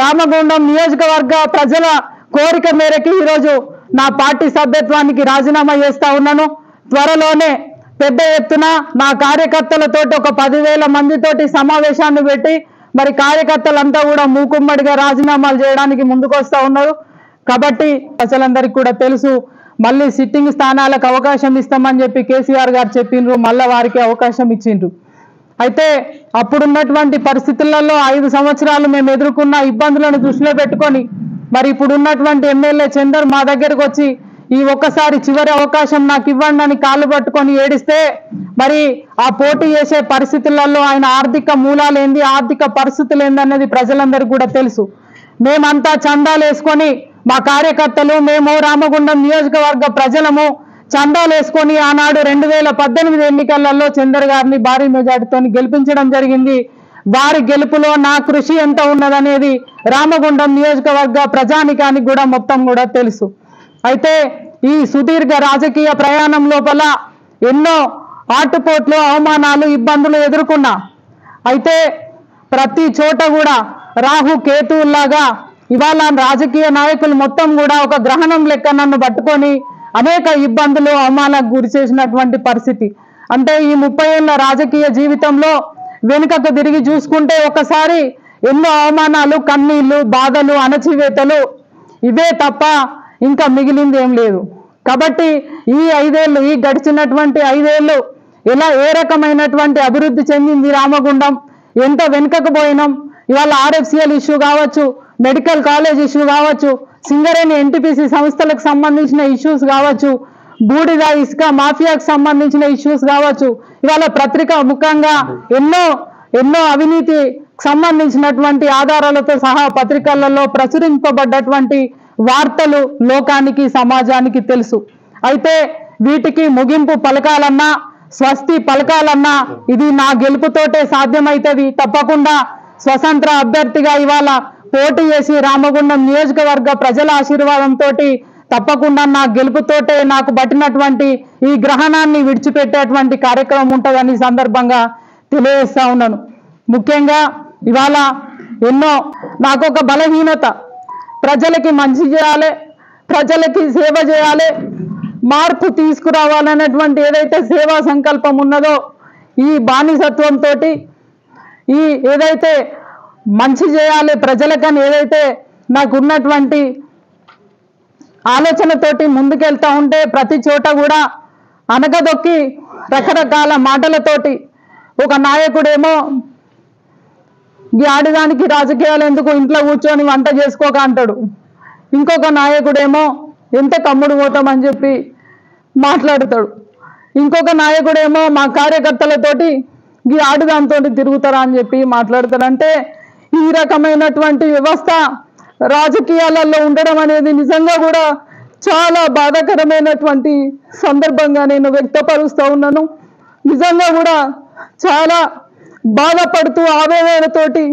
రామగుండం నియోజకవర్గ ప్రజల కోరిక మేరకు ఈరోజు నా పార్టీ సభ్యత్వానికి రాజీనామా చేస్తా ఉన్నాను. త్వరలోనే పెద్ద ఎత్తున నా కార్యకర్తలతోటి ఒక 10,000 మందితోటి సమావేశాన్ని పెట్టి మరి కార్యకర్తలంతా కూడా మూకుమ్మడిగా రాజీనామాలు చేయడానికి ముందుకు వస్తా ఉన్నారు. కాబట్టి ప్రజలందరికీ కూడా తెలుసు, మళ్ళీ సిట్టింగ్ స్థానాలకు అవకాశం ఇస్తామని చెప్పి కేసీఆర్ గారు చెప్పిండ్రు, మళ్ళీ వారికి అవకాశం ఇచ్చిండ్రు. అయితే అప్పుడున్నటువంటి పరిస్థితులలో 5 సంవత్సరాలు మేము ఎదుర్కొన్న ఇబ్బందులను దృష్టిలో పెట్టుకొని మరి ఇప్పుడున్నటువంటి ఎమ్మెల్యే చందర్ మా దగ్గరకు వచ్చి ఈ ఒక్కసారి చివరి అవకాశం నాకు ఇవ్వండి అని కాళ్ళు పట్టుకొని ఏడిస్తే మరి ఆ పోటీ చేసే పరిస్థితులలో ఆయన ఆర్థిక మూలాలు ఏంది, ఆర్థిక పరిస్థితులు ఏందన్నది ప్రజలందరికీ కూడా తెలుసు. మేమంతా చందాలు వేసుకొని మా కార్యకర్తలు మేము రామగుండం నియోజకవర్గ ప్రజలము చందాలు వేసుకొని ఆనాడు 2018 ఎన్నికలలో చందర్ గారిని భారీ మెజార్టీతో గెలిపించడం జరిగింది. వారి గెలుపులో నా కృషి ఎంత ఉన్నదనేది రామగుండం నియోజకవర్గ ప్రజానికానికి కూడా మొత్తం కూడా తెలుసు. అయితే ఈ సుదీర్ఘ రాజకీయ ప్రయాణం లోపల ఎన్నో ఆటుపోట్లు, అవమానాలు, ఇబ్బందులు ఎదుర్కొన్నా. అయితే ప్రతి చోట కూడా రాహు కేతువుల్లాగా ఇవాళ రాజకీయ నాయకులు మొత్తం కూడా ఒక గ్రహణం లెక్క నన్ను పట్టుకొని అనేక ఇబ్బందులు, అవమానాలకు గురి చేసినటువంటి పరిస్థితి. అంటే ఈ 30 ఏళ్ల రాజకీయ జీవితంలో వెనుకకు తిరిగి చూసుకుంటే ఒకసారి ఎన్నో అవమానాలు, కన్నీళ్లు, బాధలు, అణచివేతలు ఇవే తప్ప ఇంకా మిగిలింది ఏం లేదు. కాబట్టి ఈ 5 ఏళ్ళు, ఈ గడిచినటువంటి 5 ఏళ్ళు ఏ రకమైనటువంటి అభివృద్ధి చెందింది రామగుండం, ఎంత వెనుకకు పోయినాం. ఇవాళ ఆర్ఎఫ్సిఎల్ ఇష్యూ కావచ్చు, మెడికల్ కాలేజ్ ఇష్యూ కావచ్చు, సింగరేణి ఎన్టీపీసీ సంస్థలకు సంబంధించిన ఇష్యూస్ కావచ్చు, బూడిద ఇసుక మాఫియాకు సంబంధించిన ఇష్యూస్ కావచ్చు, ఇవాళ పత్రికా ముఖంగా ఎన్నో అవినీతి సంబంధించినటువంటి ఆధారాలతో సహా పత్రికలలో ప్రచురింపబడ్డటువంటి వార్తలు లోకానికి, సమాజానికి తెలుసు. అయితే వీటికి ముగింపు పలకాలన్నా, స్వస్తి పలకాలన్నా ఇది నా గెలుపుతోటే సాధ్యమైతది. తప్పకుండా స్వతంత్ర అభ్యర్థిగా ఇవాళ పోటీ చేసి రామగుండం నియోజకవర్గ ప్రజల ఆశీర్వాదంతో తప్పకుండా నా గెలుపుతోటే నాకు పట్టినటువంటి ఈ గ్రహణాన్ని విడిచిపెట్టేటువంటి కార్యక్రమం ఉంటుందని సందర్భంగా తెలియజేస్తా ఉన్నాను. ముఖ్యంగా ఇవాళ నాకు ఒక బలహీనత, ప్రజలకి మంచి చేయాలి, ప్రజలకి సేవ చేయాలి, మార్పు తీసుకురావాలనేటువంటి ఏదైతే సేవా సంకల్పం ఉన్నదో ఈ బానిసత్వంతో ఈ ఏదైతే మంచి చేయాలి ప్రజలకని ఏదైతే నాకు ఉన్నటువంటి ఆలోచనతోటి ముందుకెళ్తా ఉంటే ప్రతి చోట కూడా అనగదొక్కి రకరకాల మాటలతోటి ఒక నాయకుడేమో ఈ ఆడదానికి రాజకీయాలు ఎందుకు, ఇంట్లో కూర్చొని వంట చేసుకోక అంటాడు. ఇంకొక నాయకుడేమో ఎంత కమ్ముడు పోతామని చెప్పి మాట్లాడతాడు. ఇంకొక నాయకుడేమో మా కార్యకర్తలతోటి ఈ ఆడదాంతో తిరుగుతారా అని చెప్పి మాట్లాడతాడు. అంటే ఈ రకమైనటువంటి వ్యవస్థ రాజకీయాలలో ఉండడం అనేది నిజంగా కూడా చాలా బాధాకరమైనటువంటి సందర్భంగా నేను వ్యక్తపరుస్తూ ఉన్నాను. నిజంగా కూడా చాలా బాధపడుతూ ఆవేదనతోటి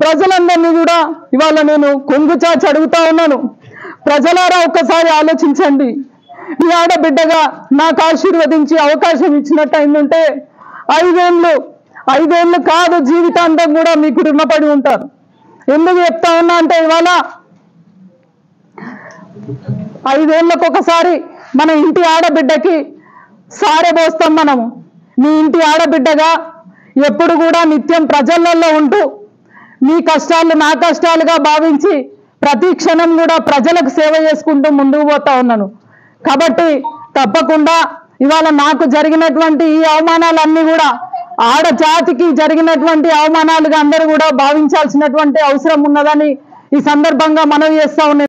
ప్రజలందరినీ కూడా ఇవాళ నేను కొంగుచాచి అడుగుతా ఉన్నాను. ప్రజలారా ఒక్కసారి ఆలోచించండి. ఈ ఆడబిడ్డగా నాకు ఆశీర్వదించి అవకాశం ఇచ్చినట్టు అయిందంటే 5 ఏళ్ళు కాదు, జీవితాంతం కూడా మీకు రుణపడి ఉంటారు. ఎందుకు చెప్తా ఉన్నా అంటే ఇవాళ 5 ఏళ్ళకు ఒకసారి మన ఇంటి ఆడబిడ్డకి సారెబోస్తాం. మనము మీ ఇంటి ఆడబిడ్డగా ఎప్పుడు కూడా నిత్యం ప్రజలలో ఉంటూ మీ కష్టాలు నా కష్టాలుగా భావించి ప్రతి క్షణం కూడా ప్రజలకు సేవ చేసుకుంటూ ముందుకు పోతా ఉన్నాను. కాబట్టి తప్పకుండా ఇవాళ నాకు జరిగినటువంటి ఈ అవమానాలన్నీ కూడా ఆడజాతికి జరిగినటువంటి అవమానాలుగా అందరూ కూడా భావించాల్సినటువంటి అవసరం ఉన్నదని ఈ సందర్భంగా మనవి చేస్తా ఉన్నాను.